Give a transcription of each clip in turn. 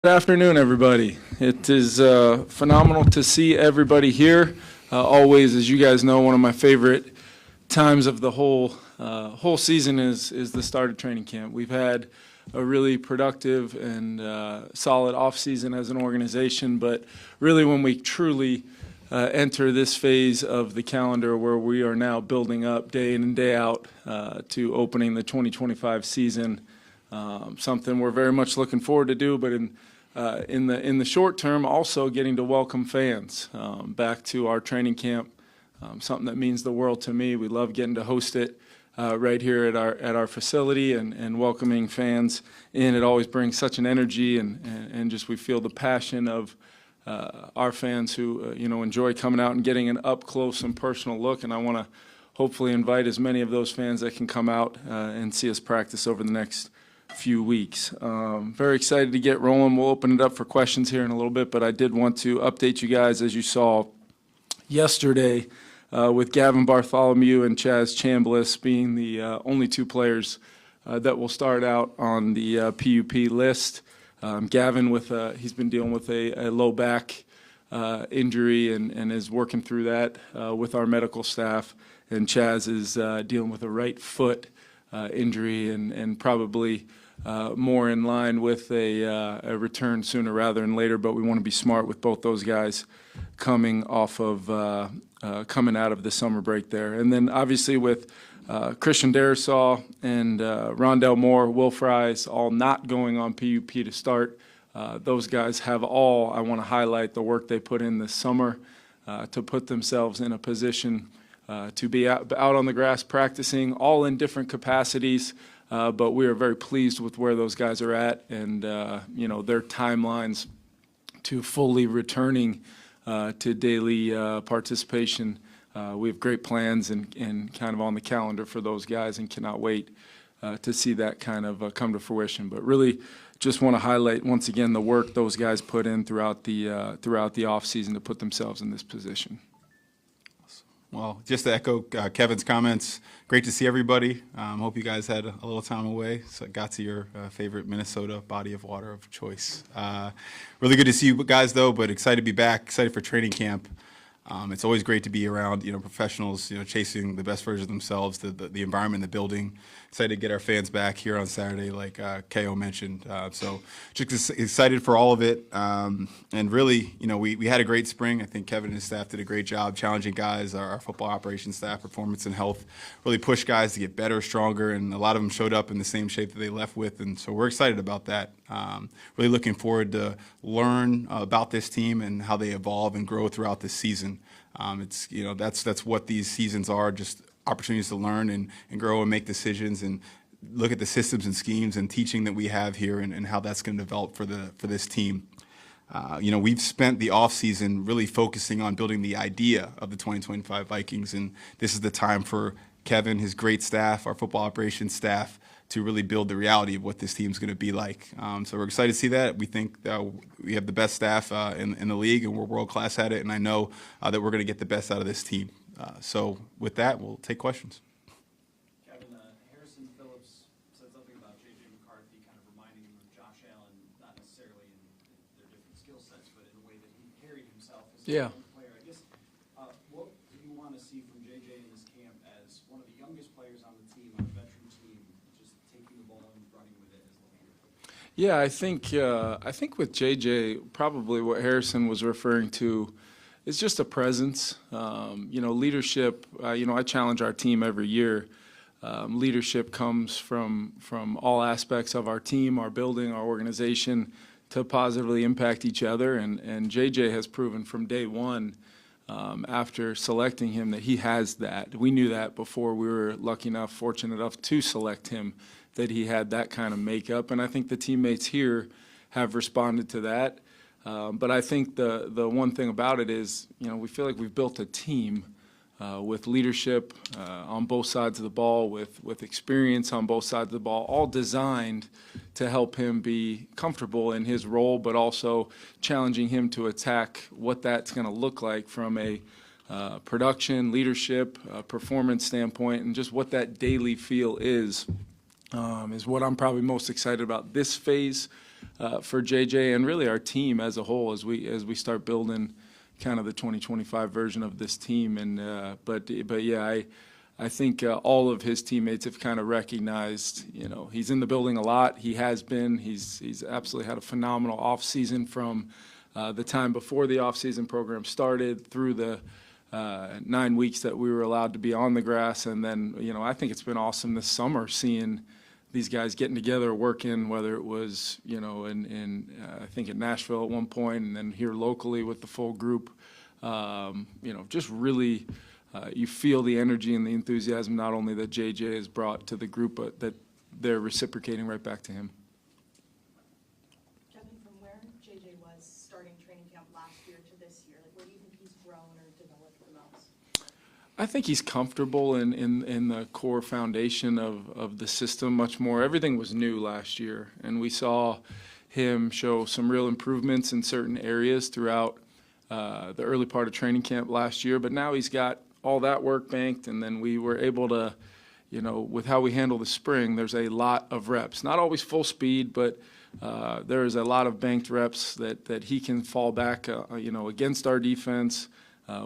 Good afternoon, everybody. It is phenomenal to see everybody here. Always, as you guys know, one of my favorite times of the whole season is the start of training camp. We've had a really productive and solid off season as an organization, but really when we truly enter this phase of the calendar where we are now building up day in and day out to opening the 2025 season, something we're very much looking forward to do, but in the short term, also getting to welcome fans back to our training camp, something that means the world to me. We love getting to host it right here at our facility and welcoming fans in. It always brings such an energy and just we feel the passion of our fans who enjoy coming out and getting an up close and personal look. And I want to hopefully invite as many of those fans that can come out and see us practice over the next few weeks. Very excited to get rolling. We'll open it up for questions here in a little bit, but I did want to update you guys, as you saw yesterday, with Gavin Bartholomew and Chaz Chambliss being the only two players that will start out on the PUP list. Gavin, he's been dealing with a low back injury and is working through that with our medical staff, and Chaz is dealing with a right foot injury and probably more in line with a return sooner rather than later, but we want to be smart with both those guys coming out of the summer break there. And then obviously with Christian Darasaw and Rondell Moore, Will Fries, all not going on PUP to start. Those guys have all, I want to highlight the work they put in this summer to put themselves in a position to be out on the grass practicing, all in different capacities, but we are very pleased with where those guys are at and their timelines to fully returning to daily participation. We have great plans and kind of on the calendar for those guys and cannot wait to see that kind of come to fruition. But really just want to highlight once again the work those guys put in throughout the off season to put themselves in this position. Well, just to echo Kevin's comments, great to see everybody. Hope you guys had a little time away, so got to your favorite Minnesota body of water of choice. Really good to see you guys, though, but excited to be back, excited for training camp. It's always great to be around, professionals, chasing the best version of themselves, the environment, the building. Excited to get our fans back here on Saturday, like KO mentioned. So just excited for all of it. And really, we had a great spring. I think Kevin and his staff did a great job challenging guys, our football operations staff, performance and health, really pushed guys to get better, stronger, and a lot of them showed up in the same shape that they left with. And so we're excited about that. Really looking forward to learn about this team and how they evolve and grow throughout this season. It's that's what these seasons are, just opportunities to learn and grow and make decisions and look at the systems and schemes and teaching that we have here and how that's going to develop for this team. We've spent the off season really focusing on building the idea of the 2025 Vikings, and this is the time for Kevin, his great staff, our football operations staff, to really build the reality of what this team's going to be like. So we're excited to see that. We think we have the best staff in the league, and we're world-class at it, and I know that we're going to get the best out of this team. So with that, we'll take questions. Kevin, Harrison Phillips said something about JJ McCarthy kind of reminding him of Josh Allen, not necessarily in their different skill sets, but in the way that he carried himself as a player. I guess, what do you want to see from JJ in this camp as one of the youngest players on the team, on a veteran team, just taking the ball and running with it as a leader? Yeah, I think with JJ, probably what Harrison was referring to is just a presence. Leadership. I challenge our team every year. Leadership comes from all aspects of our team, our building, our organization, to positively impact each other. And JJ has proven from day one, after selecting him, that he has that. We knew that before we were fortunate enough to select him, that he had that kind of makeup. And I think the teammates here have responded to that. But I think the one thing about it is, we feel like we've built a team with leadership on both sides of the ball, with experience on both sides of the ball, all designed to help him be comfortable in his role, but also challenging him to attack what that's going to look like from a production, leadership, performance standpoint, and just what that daily feel is what I'm probably most excited about this phase for JJ and really our team as a whole as we start building kind of the 2025 version of this team. And but yeah, I think all of his teammates have kind of recognized, he's in the building a lot. He has been. He's absolutely had a phenomenal offseason from the time before the offseason program started through the 9 weeks that we were allowed to be on the grass. And then, I think it's been awesome this summer seeing these guys getting together, working, whether it was, I think in Nashville at one point and then here locally with the full group. Just really you feel the energy and the enthusiasm not only that JJ has brought to the group, but that they're reciprocating right back to him. Kevin, from where JJ was starting training camp last year to this year, where do you think he's grown or developed the most? I think he's comfortable in the core foundation of the system much more. Everything was new last year, and we saw him show some real improvements in certain areas throughout the early part of training camp last year. But now he's got all that work banked, and then we were able to, with how we handle the spring, there's a lot of reps. Not always full speed, but there is a lot of banked reps that he can fall back, against our defense.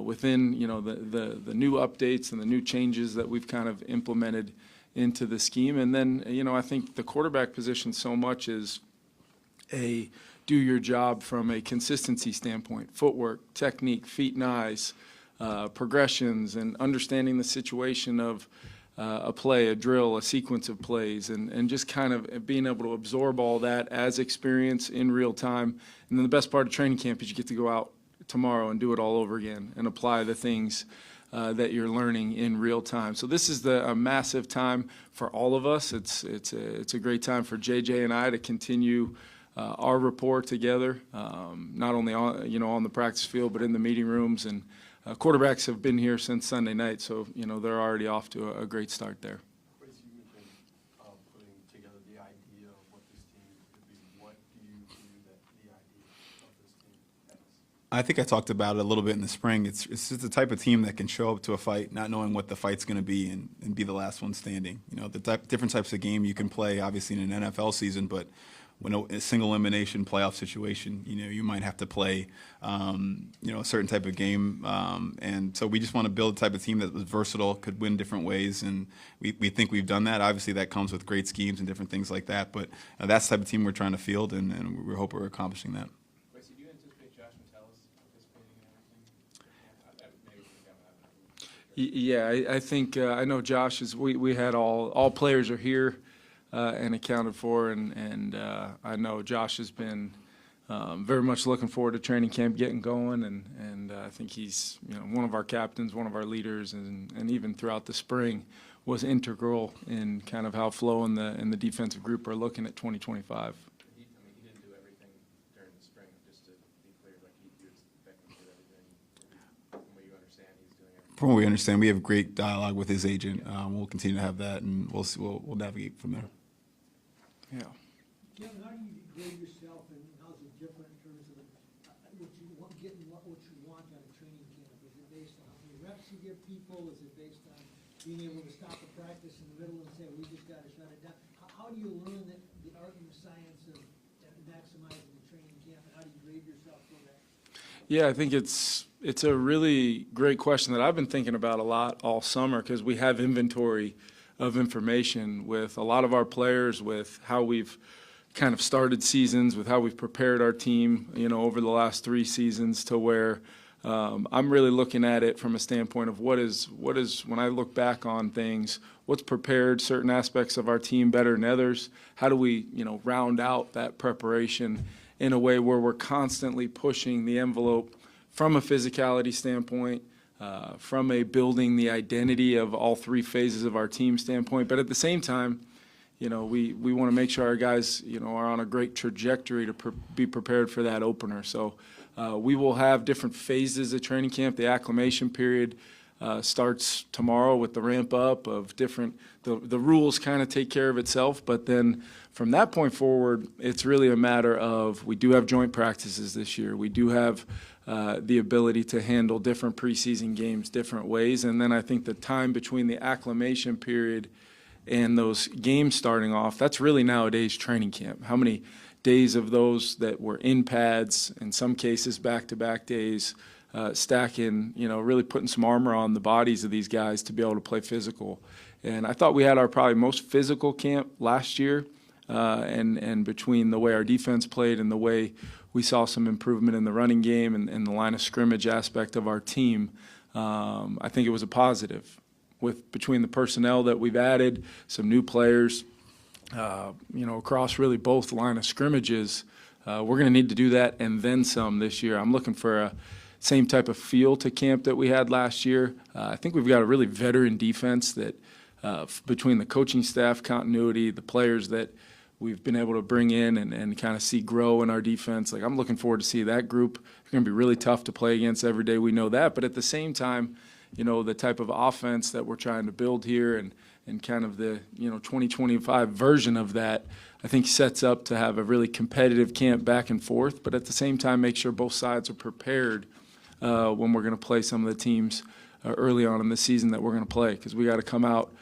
Within the new updates and the new changes that we've kind of implemented into the scheme. And then I think the quarterback position so much is a do your job from a consistency standpoint, footwork, technique, feet and eyes, progressions, and understanding the situation of a play, a drill, a sequence of plays, and just kind of being able to absorb all that as experience in real time. And then the best part of training camp is you get to go out tomorrow and do it all over again and apply the things that you're learning in real time. So this is a massive time for all of us. It's a great time for JJ and I to continue our rapport together, not only on the practice field, but in the meeting rooms. And quarterbacks have been here since Sunday night, so they're already off to a great start there. Kwesi, you mentioned putting together the idea of what this team could be. What do you view that the idea of this team as? I think I talked about it a little bit in the spring. It's just the type of team that can show up to a fight not knowing what the fight's going to be and be the last one standing. Different types of game you can play, obviously, in an NFL season, but when a single elimination playoff situation, you might have to play, a certain type of game. And so we just want to build a type of team that was versatile, could win different ways. And we think we've done that. Obviously, that comes with great schemes and different things like that. But that's the type of team we're trying to field, and we hope we're accomplishing that. Kwesi, do you anticipate Josh Metellus participating in everything? Yeah, I think I know Josh is. We had all players are here and accounted for, and I know Josh has been very much looking forward to training camp getting going, and I think he's one of our captains, one of our leaders, and even throughout the spring was integral in kind of how Flo and the defensive group are looking at 2025. He didn't do everything during the spring, just to be clear, you expect him to do everything. From what you understand, he's doing everything. From what we understand, we have great dialogue with his agent. We'll continue to have that, and we'll navigate from there. Yeah. Kevin, how do you grade yourself, and how's it different in terms of what you want, getting what you want out of training camp? Is it based on how many reps you give people? Is it based on being able to stop a practice in the middle and say, we just got to shut it down? How do you learn the art and the science of maximizing the training camp, and how do you grade yourself for that? Yeah, I think it's a really great question that I've been thinking about a lot all summer, because we have inventory of information with a lot of our players, with how we've kind of started seasons, with how we've prepared our team, over the last 3 seasons, to where I'm really looking at it from a standpoint of what is when I look back on things, what's prepared certain aspects of our team better than others? How do we, round out that preparation in a way where we're constantly pushing the envelope from a physicality standpoint, from a building the identity of all 3 phases of our team standpoint, but at the same time, we want to make sure our guys, are on a great trajectory to be prepared for that opener. So we will have different phases of training camp. The acclimation period starts tomorrow with the ramp up of different. The rules kind of take care of itself, but then from that point forward, it's really a matter of, we do have joint practices this year. We do have the ability to handle different preseason games different ways. And then I think the time between the acclimation period and those games starting off, that's really nowadays training camp. How many days of those that were in pads, in some cases back-to-back days, stacking, really putting some armor on the bodies of these guys to be able to play physical. And I thought we had our probably most physical camp last year, and between the way our defense played and the way we saw some improvement in the running game and the line of scrimmage aspect of our team, I think it was a positive. Between the personnel that we've added, some new players, across really both line of scrimmages, we're going to need to do that and then some this year. I'm looking for a same type of feel to camp that we had last year. I think we've got a really veteran defense that between the coaching staff continuity, the players that we've been able to bring in and kind of see grow in our defense. Like, I'm looking forward to see that group. They're going to be really tough to play against every day. We know that. But at the same time, the type of offense that we're trying to build here and kind of the 2025 version of that, I think sets up to have a really competitive camp back and forth, but at the same time make sure both sides are prepared when we're going to play some of the teams early on in the season that we're going to play, because we got to come out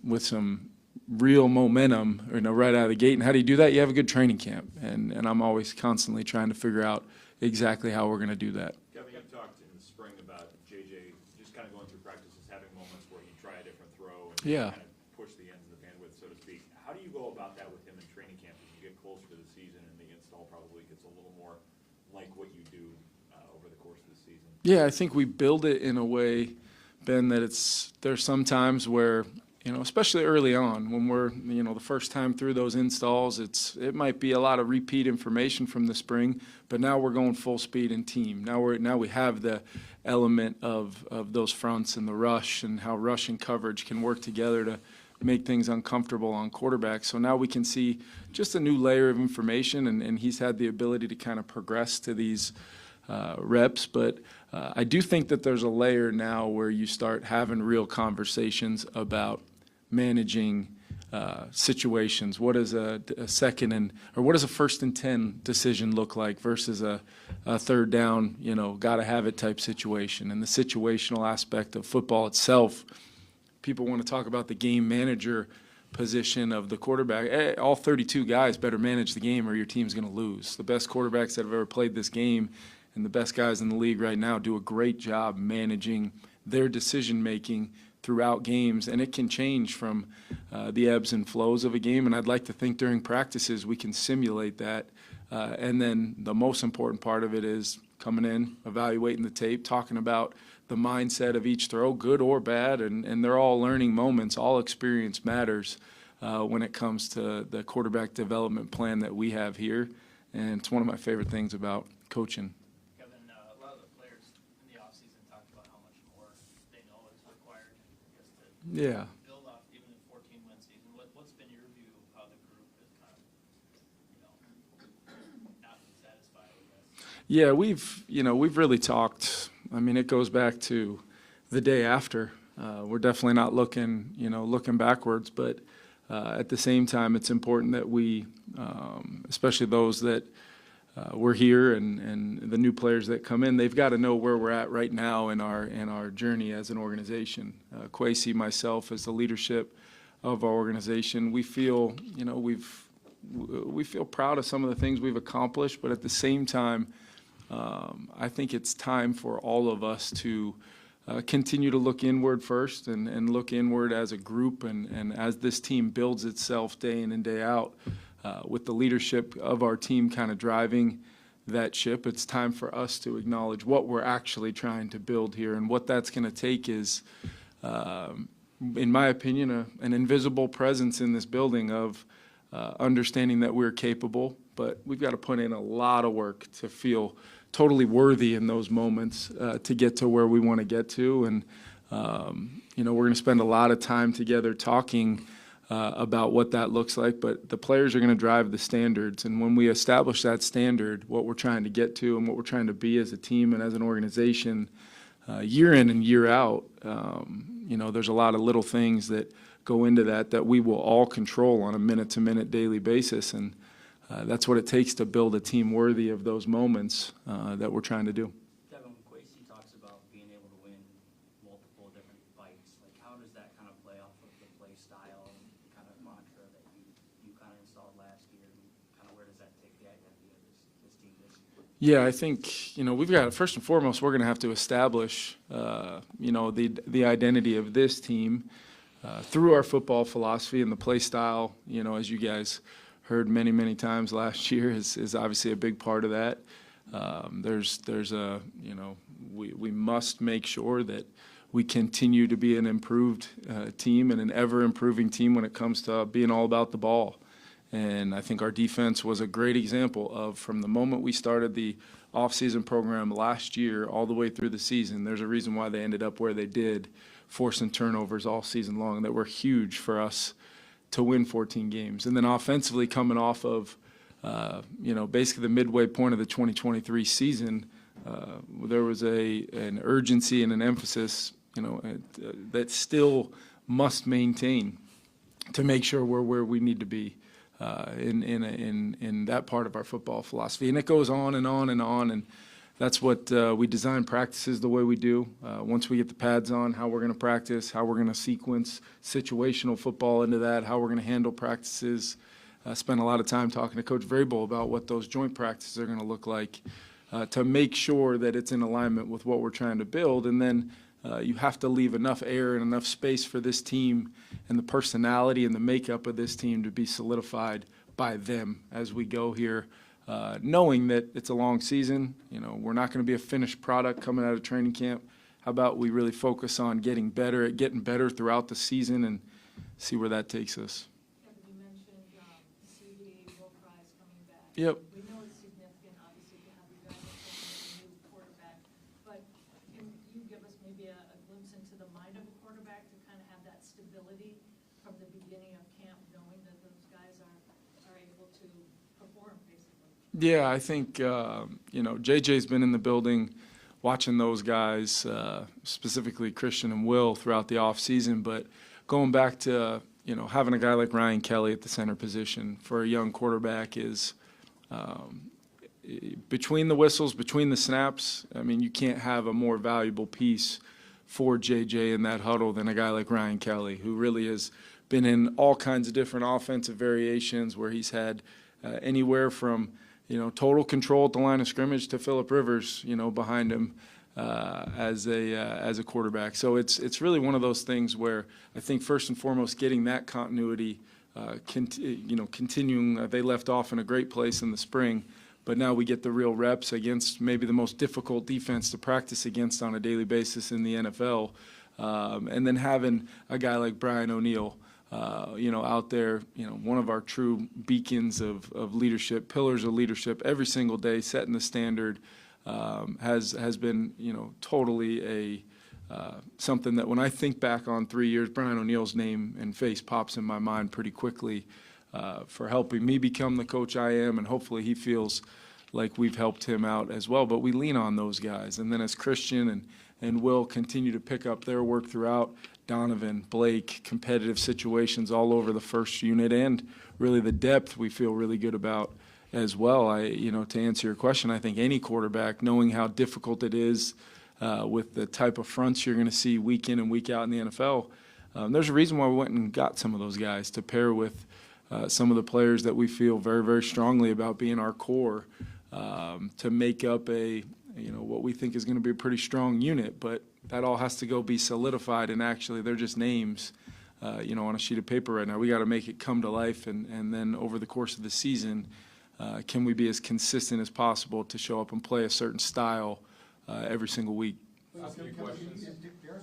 with some real momentum right out of the gate. And how do you do that? You have a good training camp, and I'm always constantly trying to figure out exactly how we're going to do that. Kevin, you talked in the spring about JJ just kind of going through practices, having moments where he try a different throw and kind of push the ends of the bandwidth, so to speak. How do you go about that with him in training camp as you get closer to the season and the install probably gets a little more like what you do over the course of the season? Yeah, I think we build it in a way, Ben, that there's some times where, especially early on when we're, the first time through those installs, it might be a lot of repeat information from the spring, but now we're going full speed in team. Now we have the element of those fronts and the rush and how rush and coverage can work together to make things uncomfortable on quarterbacks. So now we can see just a new layer of information, and he's had the ability to kind of progress to these reps. But I do think that there's a layer now where you start having real conversations about managing situations. What does a what does a 1st and 10 decision look like versus a 3rd down, gotta have it type situation, and the situational aspect of football itself. People want to talk about the game manager position of the quarterback. Hey, all 32 guys better manage the game or your team's going to lose. The best quarterbacks that have ever played this game and the best guys in the league right now do a great job managing their decision-making throughout games, and it can change from the ebbs and flows of a game, and I'd like to think during practices we can simulate that, and then the most important part of it is coming in, evaluating the tape, talking about the mindset of each throw, good or bad, and they're all learning moments. All experience matters when it comes to the quarterback development plan that we have here, and it's one of my favorite things about coaching. Kevin, a lot of the players in the offseason talked about how much more they know is required just to build off even a 14-win season. What's been your view of how the group is kind of, not been satisfied with this? Yeah, we've really talked. I mean, it goes back to the day after. We're definitely not looking backwards, but at the same time, it's important that we, especially those that were here and the new players that come in, they've got to know where we're at right now in our journey as an organization. Kwesi, myself, as the leadership of our organization, we feel, we feel proud of some of the things we've accomplished, but at the same time, I think it's time for all of us to continue to look inward first and look inward as a group and as this team builds itself day in and day out with the leadership of our team kind of driving that ship. It's time for us to acknowledge what we're actually trying to build here, and what that's going to take is, in my opinion, an invisible presence in this building of understanding that we're capable, but we've got to put in a lot of work to feel totally worthy in those moments to get to where we want to get to. And, we're going to spend a lot of time together talking about what that looks like, but the players are going to drive the standards. And when we establish that standard, what we're trying to get to and what we're trying to be as a team and as an organization, year in and year out, there's a lot of little things that go into that we will all control on a minute-to-minute daily basis. And that's what it takes to build a team worthy of those moments that we're trying to do. Kevin, Kwesi talks about being able to win multiple different fights. Like, how does that kind of play off of the play style and kind of mantra that you kind of installed last year? And kind of where Yeah, I think, we've got, first and foremost, we're going to have to establish, the identity of this team through our football philosophy and the play style, as you guys heard many, many times last year is obviously a big part of that. We must make sure that we continue to be an improved team and an ever-improving team when it comes to being all about the ball. And I think our defense was a great example of, from the moment we started the off-season program last year all the way through the season, there's a reason why they ended up where they did, forcing turnovers all season long that were huge for us to win 14 games. And then offensively, coming off of, basically the midway point of the 2023 season, there was an urgency and an emphasis, that still must maintain to make sure we're where we need to be in that part of our football philosophy. And it goes on and on and on, and that's what we design practices the way we do. Once we get the pads on, how we're going to practice, how we're going to sequence situational football into that, how we're going to handle practices. Spent a lot of time talking to Coach Vrabel about what those joint practices are going to look like to make sure that it's in alignment with what we're trying to build. And then you have to leave enough air and enough space for this team and the personality and the makeup of this team to be solidified by them as we go here, knowing that it's a long season. We're not going to be a finished product coming out of training camp. How about we really focus on getting better throughout the season and see where that takes us. Kevin, you mentioned CD Will Prize coming back. Yep. We know it's significant, obviously, to have you guys as a new quarterback, but can you give us maybe a glimpse into the mind of a quarterback to kind of have that stability from the beginning of camp, knowing that those guys are able to perform, basically? Yeah, I think, JJ's been in the building watching those guys, specifically Christian and Will, throughout the offseason. But going back to, having a guy like Ryan Kelly at the center position for a young quarterback is between the whistles, between the snaps, you can't have a more valuable piece for JJ in that huddle than a guy like Ryan Kelly, who really has been in all kinds of different offensive variations where he's had anywhere from total control at the line of scrimmage to Phillip Rivers, behind him as a quarterback. So it's really one of those things where I think first and foremost getting that continuity, continuing. They left off in a great place in the spring, but now we get the real reps against maybe the most difficult defense to practice against on a daily basis in the NFL, and then having a guy like Brian O'Neill. Out there, one of our true beacons of leadership, pillars of leadership every single day, setting the standard, has been, totally something that when I think back on 3 years, Brian O'Neill's name and face pops in my mind pretty quickly for helping me become the coach I am, and hopefully he feels like we've helped him out as well. But we lean on those guys. And then as Christian and Will continue to pick up their work throughout, Donovan, Blake, competitive situations all over the first unit, and really the depth we feel really good about as well. To answer your question, I think any quarterback, knowing how difficult it is with the type of fronts you're going to see week in and week out in the NFL, there's a reason why we went and got some of those guys to pair with some of the players that we feel very, very strongly about being our core to make up what we think is going to be a pretty strong unit. But that all has to go be solidified, and actually they're just names, on a sheet of paper right now. We got to make it come to life, and then over the course of the season, can we be as consistent as possible to show up and play a certain style every single week. Is Darisaw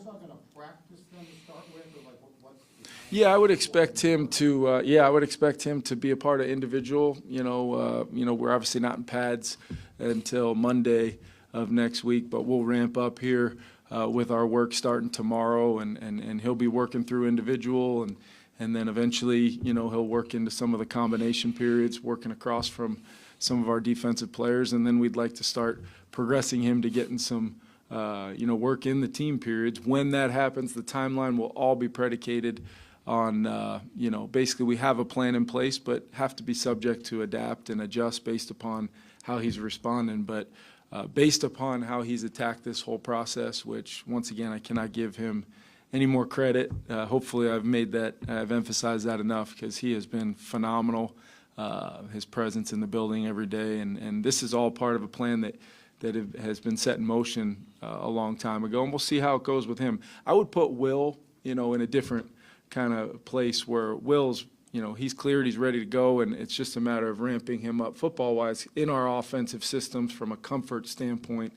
going to practice them to start with, or what's the... Yeah, I would expect him to. Be a part of individual. We're obviously not in pads until Monday of next week, but we'll ramp up here with our work starting tomorrow, and he'll be working through individual, and then eventually, he'll work into some of the combination periods, working across from some of our defensive players, and then we'd like to start progressing him to getting some, work in the team periods. When that happens, the timeline will all be predicated on, basically we have a plan in place, but have to be subject to adapt and adjust based upon how he's responding. But based upon how he's attacked this whole process, which, once again, I cannot give him any more credit. Hopefully I've emphasized that enough, because he has been phenomenal. his presence in the building every day. And this is all part of a plan that has been set in motion a long time ago, and we'll see how it goes with him. I would put Will, in a different kind of place where Will's, he's cleared, he's ready to go, and it's just a matter of ramping him up football-wise in our offensive systems from a comfort standpoint,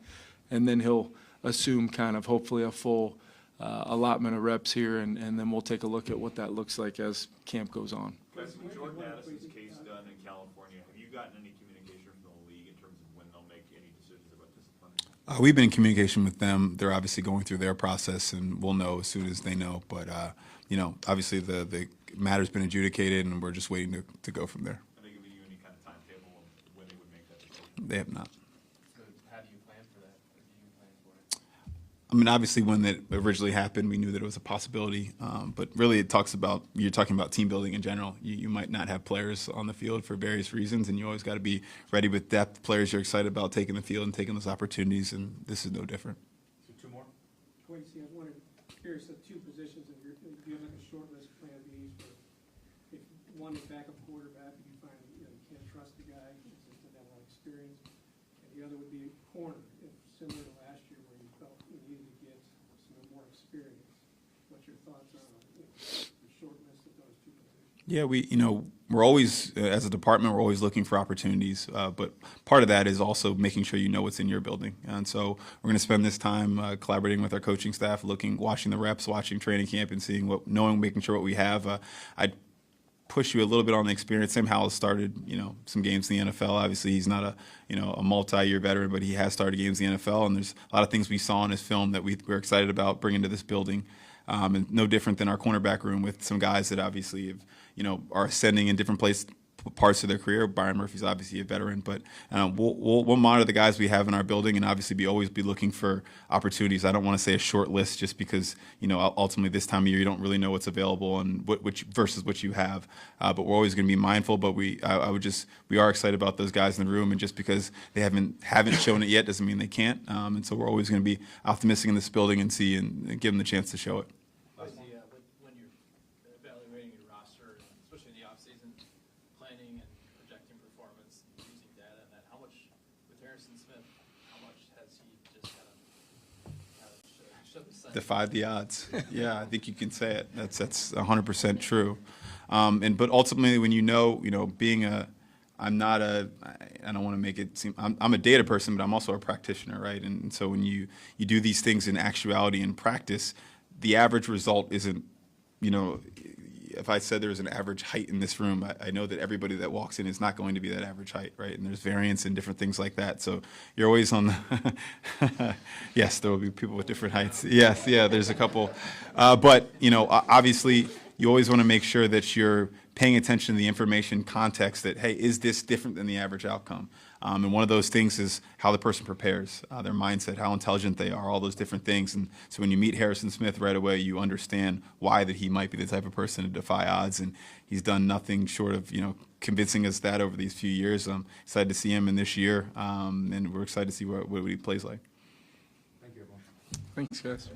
and then he'll assume kind of hopefully a full allotment of reps here, and then we'll take a look at what that looks like as camp goes on. With Jordan Addison's case done in California, have you gotten any communication from the league in terms of when they'll make any decisions about discipline? We've been in communication with them. They're obviously going through their process, and we'll know as soon as they know. But obviously the matter's been adjudicated, and we're just waiting to go from there. Have they given you any kind of timetable of when they would make that decision? They have not. So how do you plan for that? Or do you plan for it? I mean, obviously, when that originally happened, we knew that it was a possibility. But really, you're talking about team building in general. You might not have players on the field for various reasons, and you always got to be ready with depth. Players you're excited about taking the field and taking those opportunities, and this is no different. So two more? Kwesi, I was wondering, here's the two positions, and do you have like a short list plan Bs for, if one is backup quarterback, and you find, you can't trust the guy, it's just doesn't have a lot of experience, and the other would be corner, if similar to last year where you felt you needed to get some more experience. What's your thoughts on, the short list of those two positions? Yeah, we're always, as a department, we're always looking for opportunities. But part of that is also making sure you know what's in your building. And so we're going to spend this time collaborating with our coaching staff, watching the reps, watching training camp, and making sure what we have. I'd push you a little bit on the experience. Sam Howell started, some games in the NFL. Obviously, he's not a multi-year veteran, but he has started games in the NFL. And there's a lot of things we saw in his film that we're excited about bringing to this building. And no different than our cornerback room with some guys that obviously have, are ascending in different parts of their career. Byron Murphy's obviously a veteran, but we'll monitor the guys we have in our building and obviously always be looking for opportunities. I don't want to say a short list just because, ultimately this time of year you don't really know what's available and versus what you have. But we're always going to be mindful. But we are excited about those guys in the room, and just because they haven't shown it yet doesn't mean they can't. And so we're always going to be optimistic in this building and give them the chance to show it. When you're evaluating your roster, especially in the offseason, planning and projecting performance, using data and that, how much, with Harrison Smith, how much has he just kind of shoved aside? Defied the odds. Yeah, I think you can say it. That's 100% true. But ultimately, when being I don't want to make it seem, I'm a data person, but I'm also a practitioner, right? And so when you do these things in actuality and practice, the average result isn't, if I said there's an average height in this room, I know that everybody that walks in is not going to be that average height, right? And there's variance and different things like that. So you're always on the, yes, there will be people with different heights. Yes, yeah, there's a couple. But, obviously you always want to make sure that you're paying attention to the information context that, hey, is this different than the average outcome? And one of those things is how the person prepares, their mindset, how intelligent they are, all those different things. And so when you meet Harrison Smith right away, you understand why that he might be the type of person to defy odds. And he's done nothing short of, convincing us that over these few years. I'm excited to see him in this year, and we're excited to see what he plays like. Thank you, everyone. Thanks, guys.